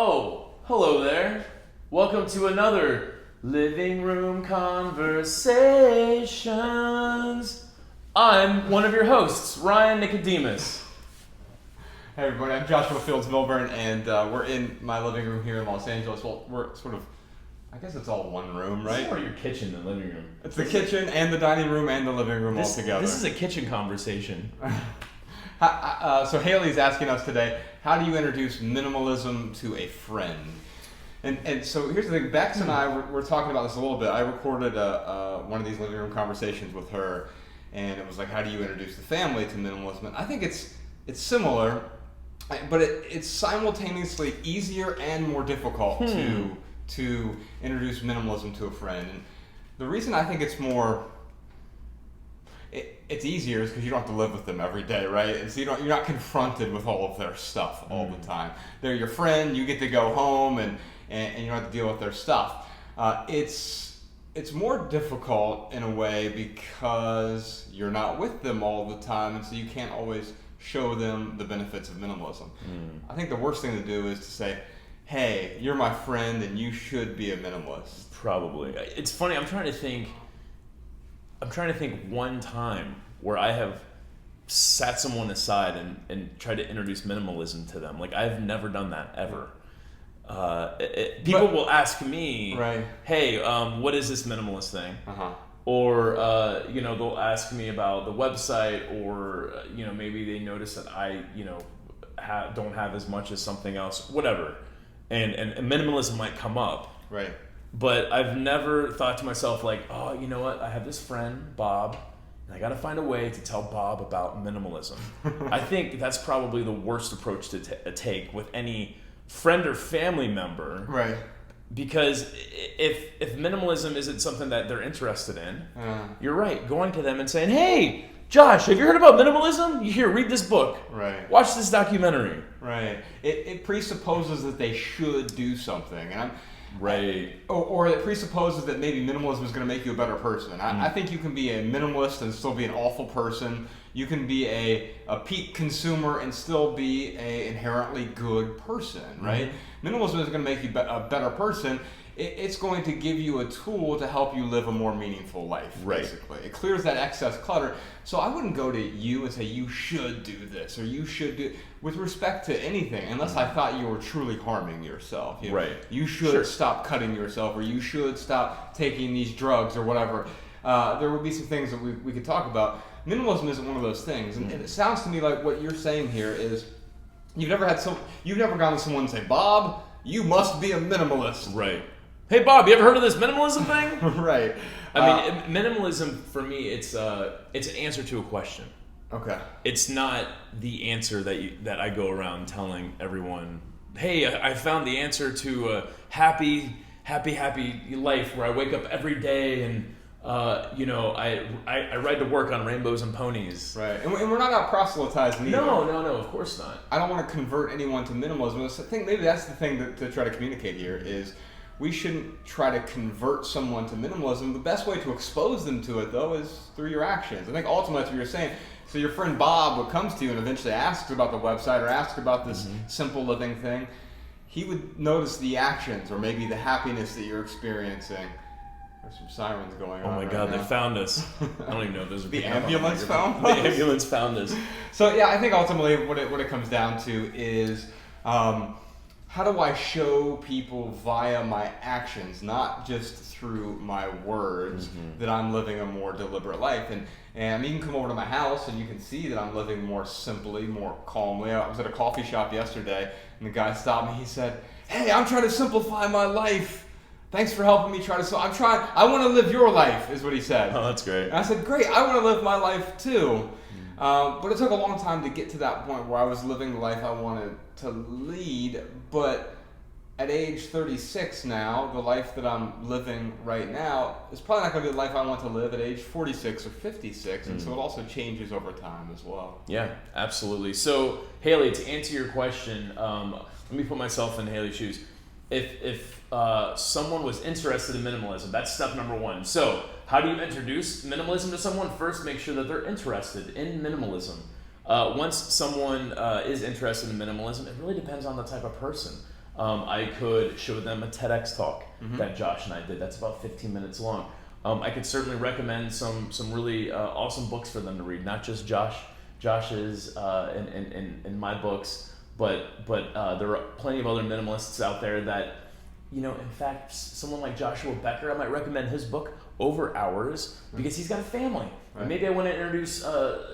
Oh, hello there. Welcome to another Living Room Conversations. I'm one of your hosts, Ryan Nicodemus. Hey everybody, I'm Joshua Fields Milburn, and we're in my living room here in Los Angeles. Well, we're sort of, I guess it's all one room, right? It's more your kitchen than living room. It's the kitchen and the dining room and the living room all together. This is a kitchen conversation. So Haley's asking us today, how do you introduce minimalism to a friend? And so here's the thing, Bex and I were talking about this a little bit. I recorded one of these living room conversations with her, and it was like, how do you introduce the family to minimalism? And I think it's similar, but it's simultaneously easier and more difficult to introduce minimalism to a friend. And the reason I think it's more, it's easier is because you don't have to live with them every day, right? And so you're not confronted with all of their stuff all the time. They're your friend. You get to go home and you don't have to deal with their stuff. It's more difficult in a way because you're not with them all the time, and so you can't always show them the benefits of minimalism. I think the worst thing to do is to say, hey, you're my friend and you should be a minimalist. Probably. It's funny, I'm trying to think one time where I have sat someone aside and tried to introduce minimalism to them. Like, I've never done that, ever. People will ask me, right, hey, what is this minimalist thing? Uh-huh. Or, they'll ask me about the website, or, maybe they notice that I, don't have as much as something else, whatever. And minimalism might come up. Right. But I've never thought to myself, like, oh, you know what? I have this friend, Bob, and I got to find a way to tell Bob about minimalism. I think that's probably the worst approach to take with any friend or family member. Right. Because if minimalism isn't something that they're interested in, you're right. Going to them and saying, hey, Josh, have you heard about minimalism? Here, read this book. Right. Watch this documentary. Right. It presupposes that they should do something. And right. Or it presupposes that maybe minimalism is going to make you a better person. I think you can be a minimalist and still be an awful person. You can be a peak consumer and still be an inherently good person, right? Minimalism is going to make you a better person. It's going to give you a tool to help you live a more meaningful life, basically. It clears that excess clutter. So I wouldn't go to you and say, you should do this, or you should do, with respect to anything, unless I thought you were truly harming yourself. Right. You should stop cutting yourself, or you should stop taking these drugs, or whatever. There would be some things that we could talk about. Minimalism isn't one of those things. And it sounds to me like what you're saying here is you've never gone to someone and say, Bob, you must be a minimalist. Right. Hey, Bob, you ever heard of this minimalism thing? Right. I mean, minimalism, for me, it's an answer to a question. Okay. It's not the answer that I go around telling everyone, hey, I found the answer to a happy life where I wake up every day and, I ride to work on rainbows and ponies. Right. And we're not out proselytizing either. No, of course not. I don't want to convert anyone to minimalism. I think maybe that's the thing to try to communicate here is we shouldn't try to convert someone to minimalism. The best way to expose them to it, though, is through your actions. I think ultimately that's what you're saying. So your friend Bob would comes to you and eventually asks about the website or asks about this simple living thing. He would notice the actions or maybe the happiness that you're experiencing. There's some sirens going on. Oh my God, they found us. I don't even know if those are the ambulance found us. The ambulance found us. So yeah, I think ultimately what it comes down to is how do I show people via my actions, not just through my words, that I'm living a more deliberate life. And you can come over to my house and you can see that I'm living more simply, more calmly. I was at a coffee shop yesterday and the guy stopped me. He said, hey, I'm trying to simplify my life. Thanks for helping me I want to live your life, is what he said. Oh, that's great. And I said, great, I want to live my life too. But it took a long time to get to that point where I was living the life I wanted to lead. But at age 36 now, the life that I'm living right now is probably not going to be the life I want to live at age 46 or 56. And so it also changes over time as well. Yeah, absolutely. So, Haley, to answer your question, let me put myself in Haley's shoes. If someone was interested in minimalism, that's step number one. So, how do you introduce minimalism to someone? First, make sure that they're interested in minimalism. Once someone is interested in minimalism, it really depends on the type of person. I could show them a TEDx talk that Josh and I did. That's about 15 minutes long. I could certainly recommend some really awesome books for them to read, not just Josh's and my books, but there are plenty of other minimalists out there that, in fact, someone like Joshua Becker, I might recommend his book over ours because he's got a family. Right. And maybe I want to introduce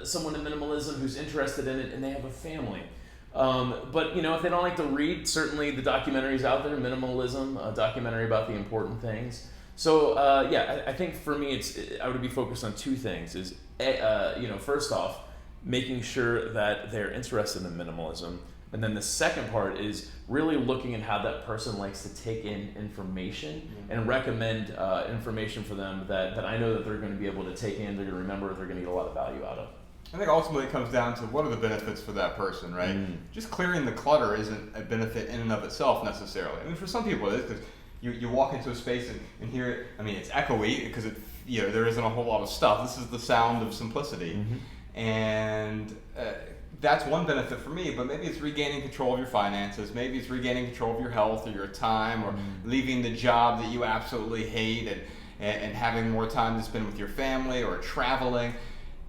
someone to minimalism who's interested in it and they have a family. But if they don't like to read, certainly the documentaries out there, Minimalism, a documentary about the important things. So I think for me, I would be focused on two things. Is first off, making sure that they're interested in minimalism, and then the second part is really looking at how that person likes to take in information and recommend information for them that I know that they're going to be able to take in, they're going to remember, they're going to get a lot of value out of. I think ultimately it comes down to what are the benefits for that person, right? Just clearing the clutter isn't a benefit in and of itself necessarily. I mean, for some people it is, because you walk into a space and hear it. I mean, it's echoey because there isn't a whole lot of stuff. This is the sound of simplicity, and that's one benefit for me. But maybe it's regaining control of your finances. Maybe it's regaining control of your health or your time, or leaving the job that you absolutely hate and having more time to spend with your family or traveling.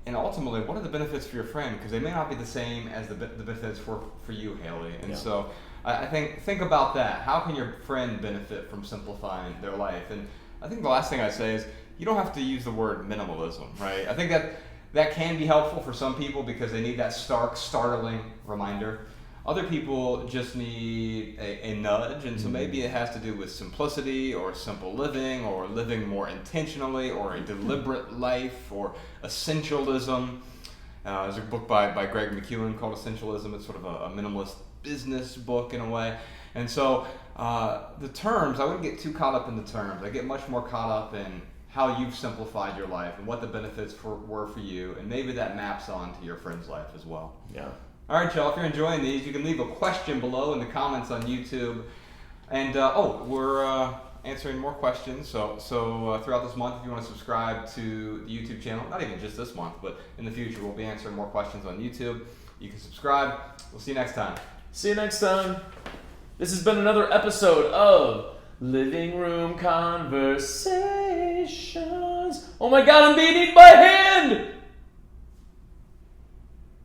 And ultimately, what are the benefits for your friend? Because they may not be the same as the benefits for you, Haley. And so I think about that. How can your friend benefit from simplifying their life? And I think the last thing I'd say is you don't have to use the word minimalism, right? I think that can be helpful for some people because they need that startling reminder. Other people just need a nudge, and so maybe it has to do with simplicity or simple living or living more intentionally or a deliberate life or essentialism. There's a book by Greg McEwen called Essentialism. It's sort of a minimalist business book in a way. And so the terms, I wouldn't get too caught up in the terms. I get much more caught up in how you've simplified your life and what the benefits were for you, and maybe that maps on to your friend's life as well. Yeah. All right, y'all, if you're enjoying these, you can leave a question below in the comments on YouTube. And, we're answering more questions. So throughout this month, if you want to subscribe to the YouTube channel, not even just this month, but in the future, we'll be answering more questions on YouTube. You can subscribe. We'll see you next time. See you next time. This has been another episode of Living Room Conversations. Oh my God, I'm being eaten by a hand!